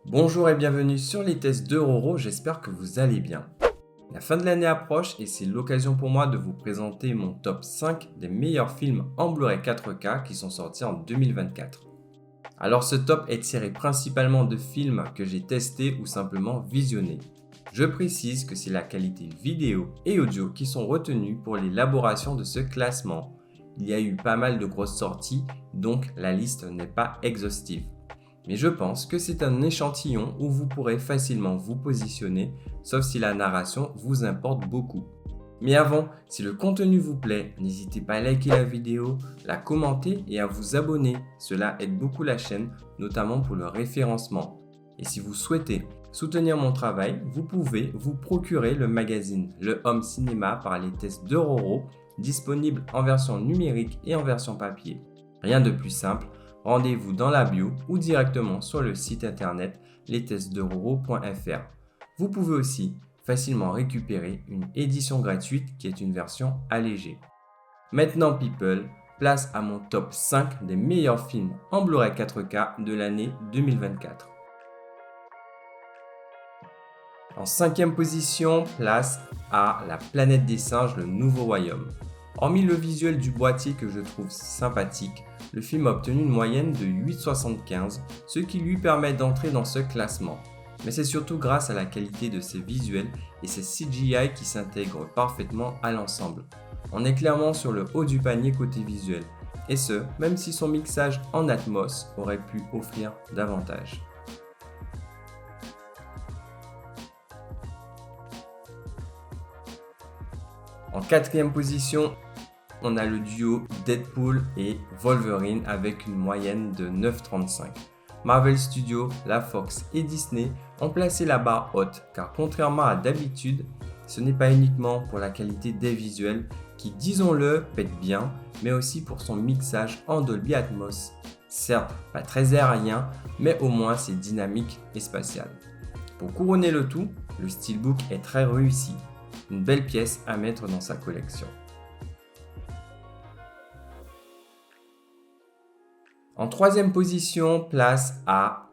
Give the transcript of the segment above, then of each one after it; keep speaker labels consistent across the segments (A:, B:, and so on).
A: Bonjour et bienvenue sur les tests de Roro, j'espère que vous allez bien. La fin de l'année approche et c'est l'occasion pour moi de vous présenter mon top 5 des meilleurs films en Blu-ray 4K qui sont sortis en 2024. Alors ce top est tiré principalement de films que j'ai testés ou simplement visionnés. Je précise que c'est la qualité vidéo et audio qui sont retenus pour l'élaboration de ce classement. Il y a eu pas mal de grosses sorties, donc la liste n'est pas exhaustive. Mais je pense que c'est un échantillon où vous pourrez facilement vous positionner, sauf si la narration vous importe beaucoup. Mais avant, si le contenu vous plaît, n'hésitez pas à liker la vidéo, la commenter et à vous abonner. Cela aide beaucoup la chaîne, notamment pour le référencement. Et si vous souhaitez soutenir mon travail, vous pouvez vous procurer le magazine Le Home Cinéma par les tests de Roro, disponible en version numérique et en version papier. Rien de plus simple. Rendez-vous dans la bio ou directement sur le site internet lestestsderoro.fr. Vous pouvez aussi facilement récupérer une édition gratuite qui est une version allégée. Maintenant people, place à mon top 5 des meilleurs films en Blu-ray 4K de l'année 2024. En 5e position, place à La Planète des Singes, le Nouveau Royaume. Hormis le visuel du boîtier que je trouve sympathique, le film a obtenu une moyenne de 8,75, ce qui lui permet d'entrer dans ce classement. Mais c'est surtout grâce à la qualité de ses visuels et ses CGI qui s'intègrent parfaitement à l'ensemble. On est clairement sur le haut du panier côté visuel, et ce, même si son mixage en Atmos aurait pu offrir davantage. En 4e position, on a le duo Deadpool et Wolverine avec une moyenne de 9,35. Marvel Studios, la Fox et Disney ont placé la barre haute car contrairement à d'habitude, ce n'est pas uniquement pour la qualité des visuels qui, disons-le, pète bien, mais aussi pour son mixage en Dolby Atmos. Certes, pas très aérien, mais au moins c'est dynamique et spatial. Pour couronner le tout, le steelbook est très réussi. Une belle pièce à mettre dans sa collection. En 3e position, place à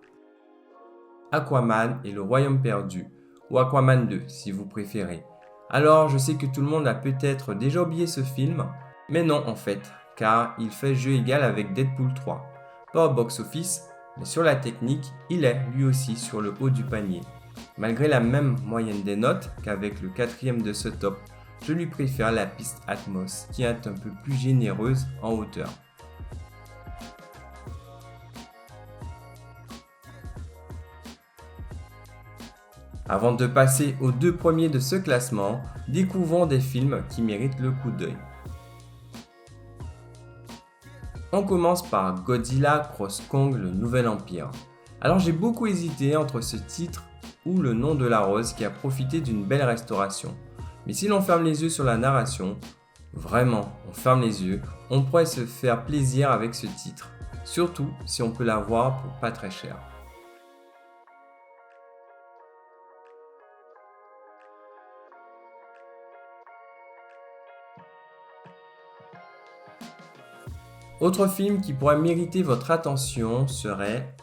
A: Aquaman et le Royaume perdu, ou Aquaman 2 si vous préférez. Alors je sais que tout le monde a peut-être déjà oublié ce film, mais non en fait, car il fait jeu égal avec Deadpool 3. Pas au box-office, mais sur la technique, il est lui aussi sur le haut du panier. Malgré la même moyenne des notes qu'avec le 4e de ce top, je lui préfère la piste Atmos qui est un peu plus généreuse en hauteur. Avant de passer aux deux premiers de ce classement, découvrons des films qui méritent le coup d'œil. On commence par Godzilla Cross Kong, le Nouvel Empire. Alors j'ai beaucoup hésité entre ce titre ou Le Nom de la Rose qui a profité d'une belle restauration. Mais si l'on ferme les yeux sur la narration, vraiment, on ferme les yeux, on pourrait se faire plaisir avec ce titre. Surtout si on peut l'avoir pour pas très cher. Autre film qui pourrait mériter votre attention serait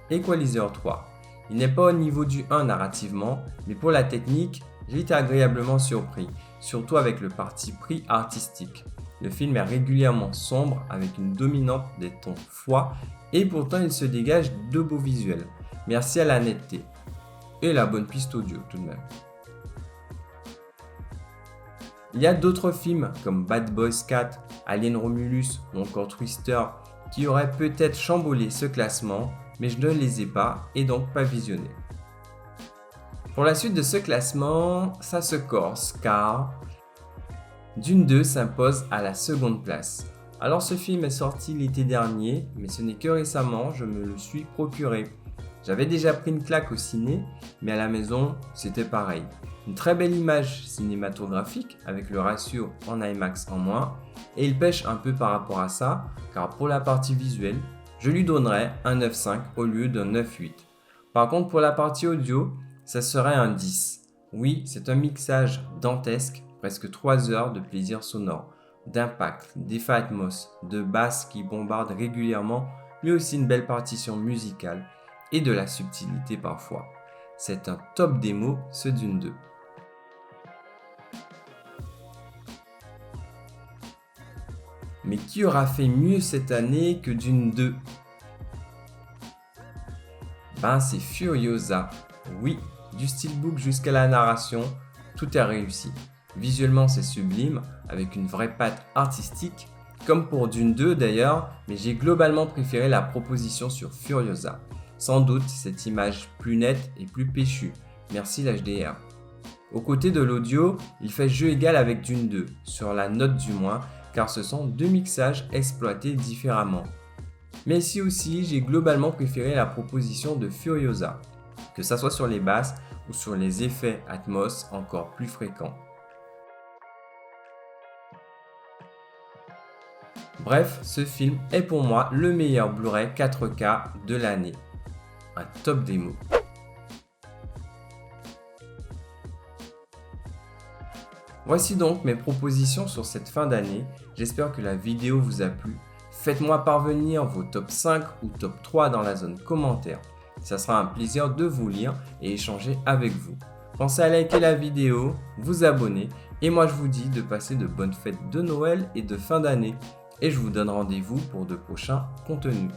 A: Equalizer 3. Il n'est pas au niveau du 1 narrativement, mais pour la technique, j'ai été agréablement surpris, surtout avec le parti pris artistique. Le film est régulièrement sombre avec une dominante des tons foie et pourtant il se dégage de beaux visuels. Merci à la netteté. Et la bonne piste audio tout de même. Il y a d'autres films comme Bad Boys 4, Alien Romulus ou encore Twister qui auraient peut-être chamboulé ce classement, mais je ne les ai pas et donc pas visionnés. Pour la suite de ce classement, ça se corse car Dune 2 s'impose à la seconde place. Alors ce film est sorti l'été dernier, mais ce n'est que récemment je me le suis procuré. J'avais déjà pris une claque au ciné, mais à la maison c'était pareil. Une très belle image cinématographique avec le ratio en IMAX en moins, et il pêche un peu par rapport à ça, car pour la partie visuelle, je lui donnerais un 9,5 au lieu d'un 9,8. Par contre pour la partie audio, ça serait un 10. Oui, c'est un mixage dantesque, presque 3 heures de plaisir sonore, d'impact, d'effets Atmos, de basses qui bombardent régulièrement, mais aussi une belle partition musicale. et de la subtilité parfois. C'est un top démo, ce Dune 2. Mais qui aura fait mieux cette année que Dune 2? Ben c'est Furiosa. Oui, du steelbook jusqu'à la narration, tout est réussi. Visuellement c'est sublime, avec une vraie patte artistique, comme pour Dune 2 d'ailleurs, mais j'ai globalement préféré la proposition sur Furiosa. Sans doute cette image plus nette et plus péchue. Merci l'HDR. Aux côtés de l'audio, il fait jeu égal avec Dune 2, sur la note du moins, car ce sont deux mixages exploités différemment. Mais ici aussi, j'ai globalement préféré la proposition de Furiosa, que ça soit sur les basses ou sur les effets Atmos encore plus fréquents. Bref, ce film est pour moi le meilleur Blu-ray 4K de l'année. Un top démo. Voici donc mes propositions sur cette fin d'année. J'espère que la vidéo vous a plu. Faites-moi parvenir vos top 5 ou top 3 dans la zone commentaire. Ça sera un plaisir de vous lire et échanger avec vous. Pensez à liker la vidéo, vous abonner et moi je vous dis de passer de bonnes fêtes de Noël et de fin d'année. Et je vous donne rendez-vous pour de prochains contenus.